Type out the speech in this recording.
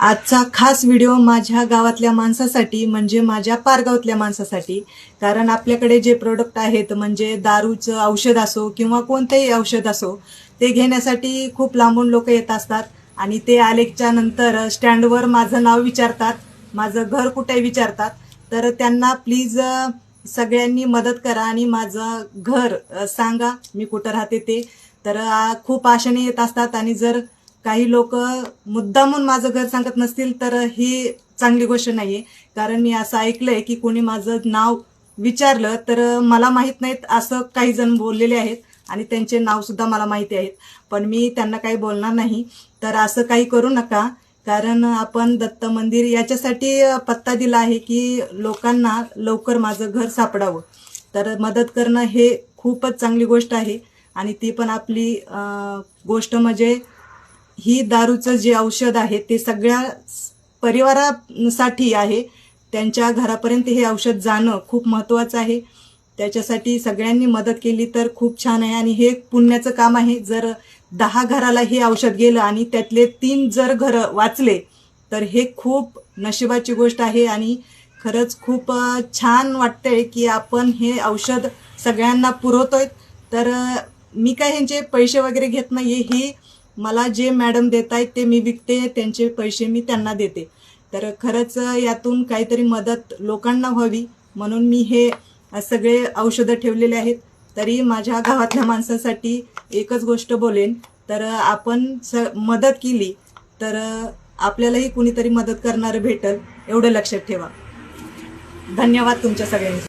आजचा खास व्हिडिओ माझ्या गावातल्या माणसासाठी म्हणजे माझ्या पारगावातल्या माणसासाठी. कारण आपल्याकडे जे प्रोडक्ट आहेत म्हणजे दारूचं औषध असो किंवा कोणतेही औषध असो ते घेण्यासाठी खूप लांबून लोक येत असतात आणि ते आलेच्या नंतर स्टँडवर माझं नाव विचारतात, माझं घर कुठे विचारतात. तर त्यांना प्लीज सगळ्यांनी मदत करा आणि माझं घर सांगा मी कुठं राहते ते. तर खूप आशेने येत असतात आणि जर काही लोक मुद्दामून माझं घर सांगत नसतील तर ही चांगली गोष्ट नाहीये. कारण मी असं ऐकलंय की कोणी माझं नाव विचारलं तर मला माहित नाहीत असं काही जण बोललेले आहेत आणि त्यांचे नाव सुद्धा मला माहिती आहेत, पण मी त्यांना काही बोलणार नाही. तर असं काही करू नका. कारण आपण दत्त मंदिर याच्यासाठी पत्ता दिला आहे की लोकांना लवकर माझं घर सापडावं. तर मदत करणं हे खूपच चांगली गोष्ट आहे आणि ती पण आपली गोष्ट म्हणजे ही दारूचं जे औषध आहे ते सगळ्या परिवारासाठी आहे. त्यांच्या घरापर्यंत हे औषध जाणं खूप महत्त्वाचं आहे. त्याच्यासाठी सगळ्यांनी मदत केली तर खूप छान आहे आणि हे पुण्याचं काम आहे. जर 10 घराला हे औषध गेलं आणि त्यातले 3 जर घरं वाचले तर हे खूप नशिबाची गोष्ट आहे आणि खरंच खूप छान वाटतंय की आपण हे औषध सगळ्यांना पुरवतोय. तर मी काय ह्यांचे पैसे वगैरे घेत नाहीये. ही मला जे मॅडम देत आहेत ते मी विकते, त्यांचे पैसे मी त्यांना देते. तर खरंच यातून काहीतरी मदत लोकांना व्हावी म्हणून मी हे सगळे औषधं ठेवलेले आहेत. तरी माझ्या गावातल्या माणसासाठी एकच गोष्ट बोलेन, तर आपण मदत केली तर आपल्यालाही कुणीतरी मदत करणारं भेटल एवढं लक्षात ठेवा. धन्यवाद तुमच्या सगळ्यांचे.